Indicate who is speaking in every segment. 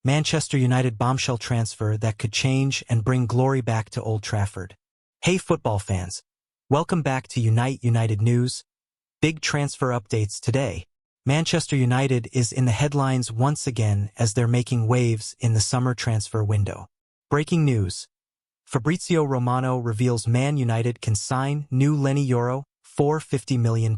Speaker 1: Manchester United bombshell transfer that could change and bring glory back to Old Trafford. Hey football fans, welcome back to United News. Big transfer updates today. Manchester United is in the headlines once again as they're making waves in the summer transfer window. Breaking news. Fabrizio Romano reveals Man United can sign new Lenny Euro for £50 million.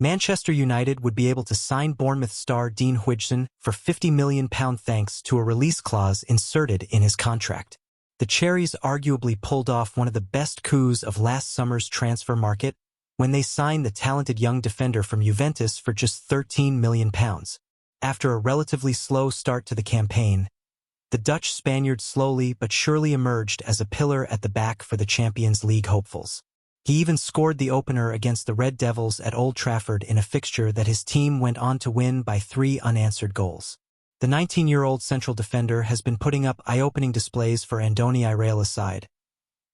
Speaker 1: Manchester United would be able to sign Bournemouth star Dean Huijsen for £50 million thanks to a release clause inserted in his contract. The Cherries arguably pulled off one of the best coups of last summer's transfer market when they signed the talented young defender from Juventus for just £13 million. After a relatively slow start to the campaign, the Dutch Spaniard slowly but surely emerged as a pillar at the back for the Champions League hopefuls. He even scored the opener against the Red Devils at Old Trafford in a fixture that his team went on to win by 3 unanswered goals. The 19-year-old central defender has been putting up eye-opening displays for Antony side,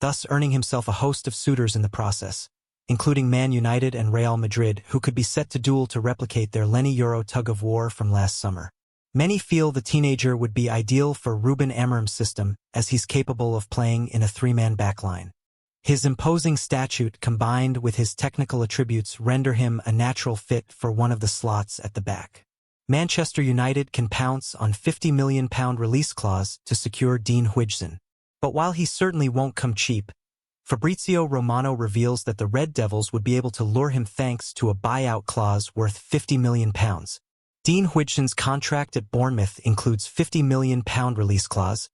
Speaker 1: thus earning himself a host of suitors in the process, including Man United and Real Madrid, who could be set to duel to replicate their Lenny Euro tug-of-war from last summer. Many feel the teenager would be ideal for Ruben Amorim's system, as he's capable of playing in a 3-man backline. His imposing stature combined with his technical attributes render him a natural fit for one of the slots at the back. Manchester United can pounce on £50 million release clause to secure Dean Huijsen. But while he certainly won't come cheap, Fabrizio Romano reveals that the Red Devils would be able to lure him thanks to a buyout clause worth £50 million. Dean Huijsen's contract at Bournemouth includes £50 million release clause,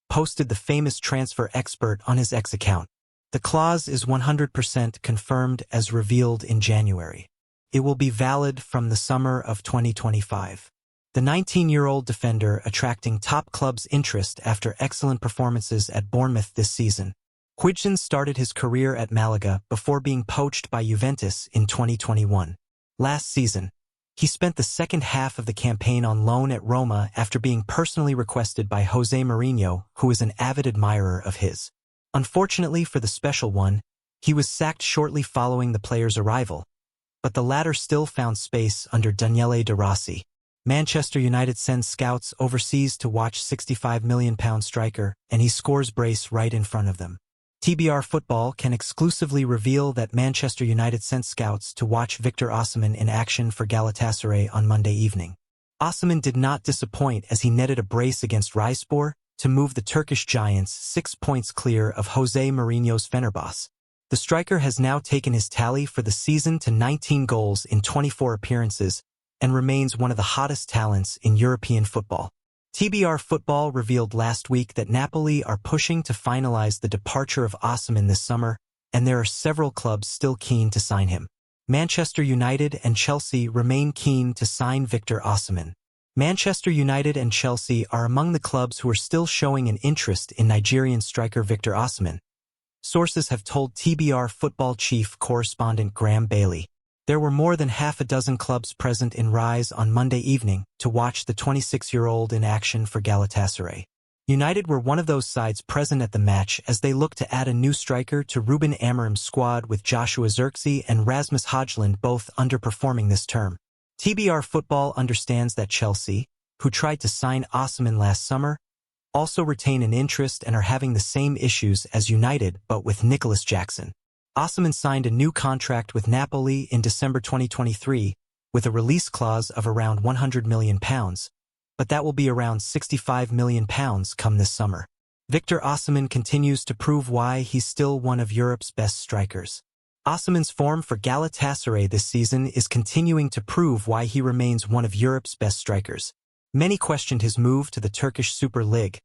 Speaker 1: posted the famous transfer expert on his X account. The clause is 100% confirmed as revealed in January. It will be valid from the summer of 2025. The 19-year-old defender attracting top clubs' interest after excellent performances at Bournemouth this season. Huijsen started his career at Malaga before being poached by Juventus in 2021. Last season, he spent the second half of the campaign on loan at Roma after being personally requested by Jose Mourinho, who is an avid admirer of his. Unfortunately for the special one, he was sacked shortly following the player's arrival, but the latter still found space under Daniele De Rossi. Manchester United sends scouts overseas to watch £65 million striker, and he scores brace right in front of them. TBR Football can exclusively reveal that Manchester United sent scouts to watch Victor Osimhen in action for Galatasaray on Monday evening. Osimhen did not disappoint as he netted a brace against Rizespor to move the Turkish giants 6 points clear of Jose Mourinho's Fenerbahce. The striker has now taken his tally for the season to 19 goals in 24 appearances and remains one of the hottest talents in European football. TBR Football revealed last week that Napoli are pushing to finalize the departure of Osimhen this summer, and there are several clubs still keen to sign him. Manchester United and Chelsea remain keen to sign Victor Osimhen. Manchester United and Chelsea are among the clubs who are still showing an interest in Nigerian striker Victor Osimhen. Sources have told TBR Football chief correspondent Graham Bailey. There were more than half a dozen clubs present in Rise on Monday evening to watch the 26-year-old in action for Galatasaray. United were one of those sides present at the match as they look to add a new striker to Ruben Amorim's squad, with Joshua Zirkzee and Rasmus Højlund both underperforming this term. TBR Football understands that Chelsea, who tried to sign Osimhen last summer, also retain an interest and are having the same issues as United but with Nicholas Jackson. Osimhen signed a new contract with Napoli in December 2023 with a release clause of around £100 million, but that will be around £65 million come this summer. Victor Osimhen continues to prove why he's still one of Europe's best strikers. Osimhen's form for Galatasaray this season is continuing to prove why he remains one of Europe's best strikers. Many questioned his move to the Turkish Super League.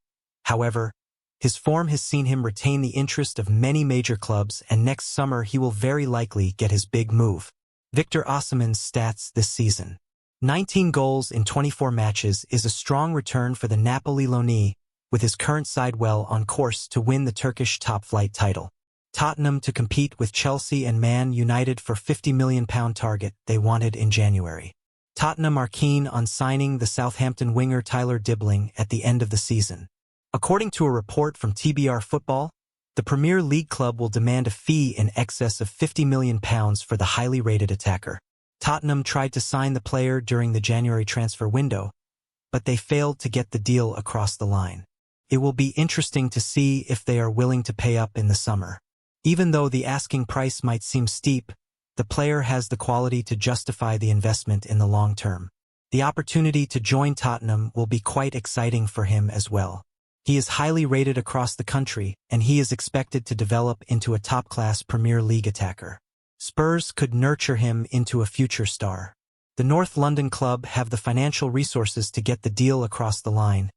Speaker 1: However, his form has seen him retain the interest of many major clubs, and next summer he will very likely get his big move. Victor Osimhen's stats this season. 19 goals in 24 matches is a strong return for the Napoli loanee, with his current side well on course to win the Turkish top-flight title. Tottenham to compete with Chelsea and Man United for £50 million target they wanted in January. Tottenham are keen on signing the Southampton winger Tyler Dibling at the end of the season. According to a report from TBR Football, the Premier League club will demand a fee in excess of £50 million for the highly rated attacker. Tottenham tried to sign the player during the January transfer window, but they failed to get the deal across the line. It will be interesting to see if they are willing to pay up in the summer. Even though the asking price might seem steep, the player has the quality to justify the investment in the long term. The opportunity to join Tottenham will be quite exciting for him as well. He is highly rated across the country, and he is expected to develop into a top-class Premier League attacker. Spurs could nurture him into a future star. The North London club have the financial resources to get the deal across the line,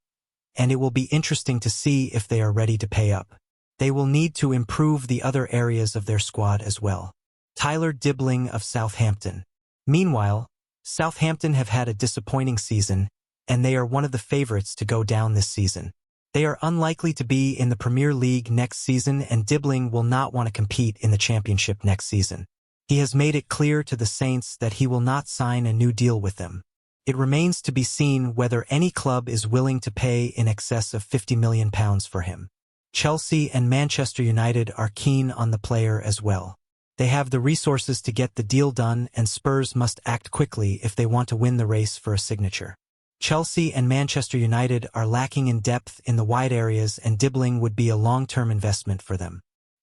Speaker 1: and it will be interesting to see if they are ready to pay up. They will need to improve the other areas of their squad as well. Tyler Dibbling of Southampton. Meanwhile, Southampton have had a disappointing season, and they are one of the favorites to go down this season. They are unlikely to be in the Premier League next season, and Dibbling will not want to compete in the Championship next season. He has made it clear to the Saints that he will not sign a new deal with them. It remains to be seen whether any club is willing to pay in excess of £50 million for him. Chelsea and Manchester United are keen on the player as well. They have the resources to get the deal done, and Spurs must act quickly if they want to win the race for a signature. Chelsea and Manchester United are lacking in depth in the wide areas, and Dibbling would be a long-term investment for them.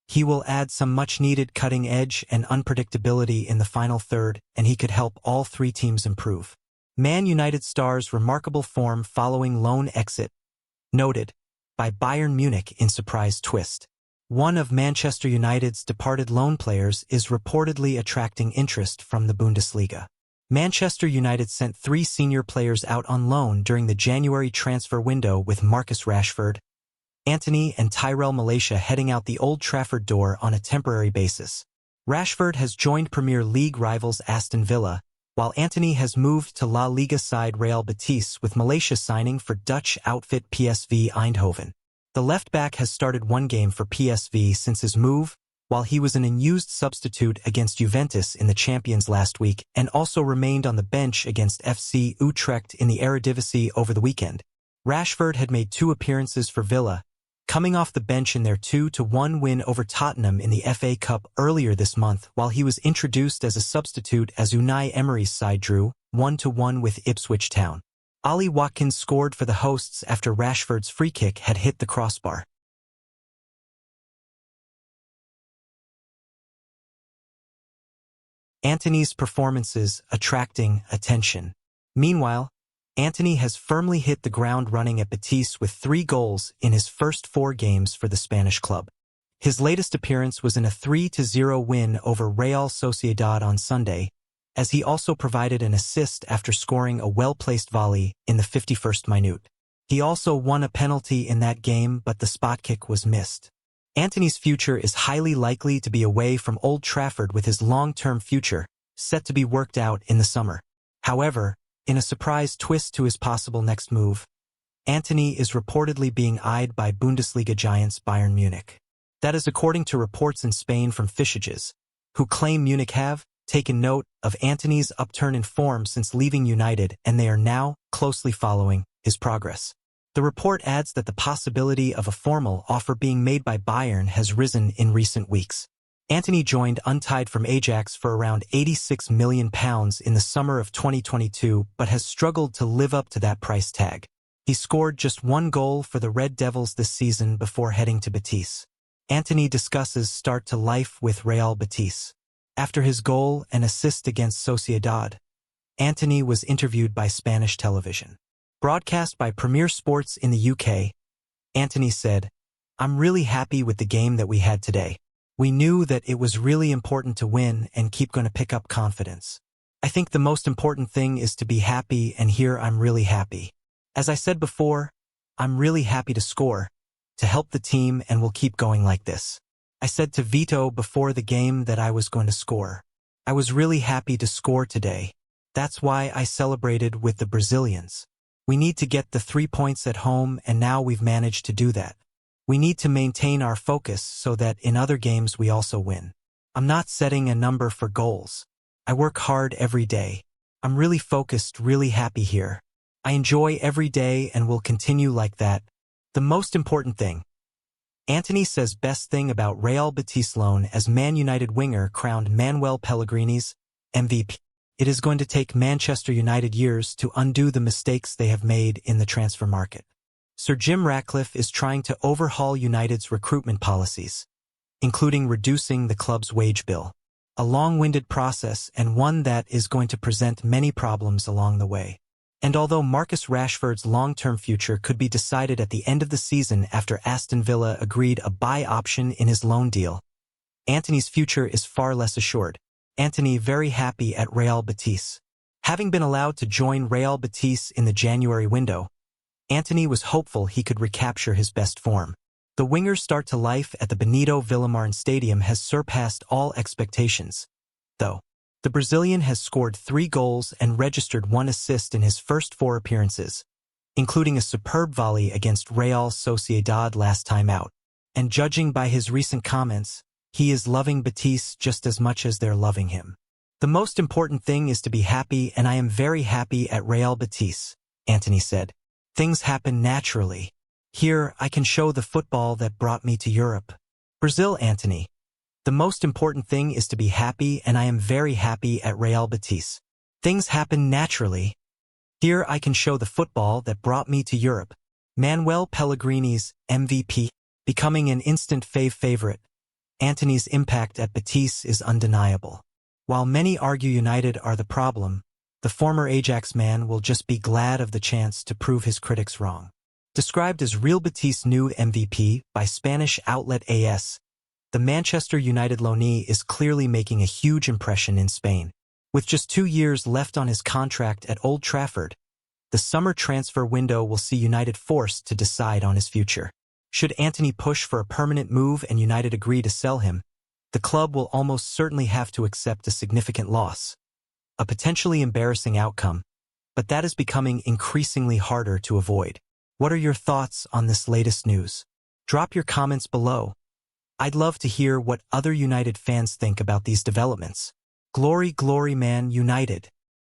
Speaker 1: He will add some much-needed cutting edge and unpredictability in the final third, and he could help all three teams improve. Man United star's remarkable form following loan exit. Noted by Bayern Munich in surprise twist. One of Manchester United's departed loan players is reportedly attracting interest from the Bundesliga. Manchester United sent 3 senior players out on loan during the January transfer window, with Marcus Rashford, Antony and Tyrell Malacia heading out the Old Trafford door on a temporary basis. Rashford has joined Premier League rivals Aston Villa, while Antony has moved to La Liga side Real Betis, with Malacia signing for Dutch outfit PSV Eindhoven. The left-back has started one game for PSV since his move, while he was an unused substitute against Juventus in the Champions last week, and also remained on the bench against FC Utrecht in the Eredivisie over the weekend. Rashford had made 2 appearances for Villa, coming off the bench in their 2-1 win over Tottenham in the FA Cup earlier this month, while he was introduced as a substitute as Unai Emery's side drew 1-1 with Ipswich Town. Ollie Watkins scored for the hosts after Rashford's free kick had hit the crossbar. Antony's performances attracting attention. Meanwhile, Antony has firmly hit the ground running at Betis with 3 goals in his first 4 games for the Spanish club. His latest appearance was in a 3-0 win over Real Sociedad on Sunday, as he also provided an assist after scoring a well-placed volley in the 51st minute. He also won a penalty in that game, but the spot kick was missed. Antony's future is highly likely to be away from Old Trafford, with his long-term future set to be worked out in the summer. However, in a surprise twist to his possible next move, Antony is reportedly being eyed by Bundesliga giants Bayern Munich. That is according to reports in Spain from Fischages, who claim Munich have taken note of Antony's upturn in form since leaving United, and they are now closely following his progress. The report adds that the possibility of a formal offer being made by Bayern has risen in recent weeks. Antony joined untied from Ajax for around £86 million in the summer of 2022, but has struggled to live up to that price tag. He scored just 1 goal for the Red Devils this season before heading to Betis. Antony discusses start to life with Real Betis. After his goal and assist against Sociedad, Antony was interviewed by Spanish television. Broadcast by Premier Sports in the UK, Antony said, "I'm really happy with the game that we had today. We knew that it was really important to win and keep going to pick up confidence. I think the most important thing is to be happy, and here I'm really happy. As I said before, I'm really happy to score, to help the team, and we'll keep going like this. I said to Vito before the game that I was going to score. I was really happy to score today. That's why I celebrated with the Brazilians. We need to get the 3 points at home, and now we've managed to do that. We need to maintain our focus so that in other games we also win. I'm not setting a number for goals. I work hard every day. I'm really focused, really happy here. I enjoy every day and will continue like that. The most important thing." Antony says best thing about Real Betis loan as Man United winger crowned Manuel Pellegrini's MVP. It is going to take Manchester United years to undo the mistakes they have made in the transfer market. Sir Jim Ratcliffe is trying to overhaul United's recruitment policies, including reducing the club's wage bill. A long-winded process and one that is going to present many problems along the way. And although Marcus Rashford's long-term future could be decided at the end of the season after Aston Villa agreed a buy option in his loan deal, Antony's future is far less assured. Antony very happy at Real Betis. Having been allowed to join Real Betis in the January window, Antony was hopeful he could recapture his best form. The winger's start to life at the Benito Villamarín Stadium has surpassed all expectations, though. The Brazilian has scored 3 goals and registered 1 assist in his first 4 appearances, including a superb volley against Real Sociedad last time out. And judging by his recent comments, he is loving Betis just as much as they're loving him. The most important thing is to be happy, and I am very happy at Real Betis, Antony said. Things happen naturally. Here, I can show the football that brought me to Europe. Brazil, Antony. The most important thing is to be happy, and I am very happy at Real Betis. Things happen naturally. Here, I can show the football that brought me to Europe. Manuel Pellegrini's MVP, becoming an instant favorite. Antony's impact at Betis is undeniable. While many argue United are the problem, the former Ajax man will just be glad of the chance to prove his critics wrong. Described as Real Betis' new MVP by Spanish outlet AS, the Manchester United loanee is clearly making a huge impression in Spain. With just 2 years left on his contract at Old Trafford, the summer transfer window will see United forced to decide on his future. Should Antony push for a permanent move and United agree to sell him, the club will almost certainly have to accept a significant loss. A potentially embarrassing outcome, but that is becoming increasingly harder to avoid. What are your thoughts on this latest news? Drop your comments below. I'd love to hear what other United fans think about these developments. Glory, glory, Man United!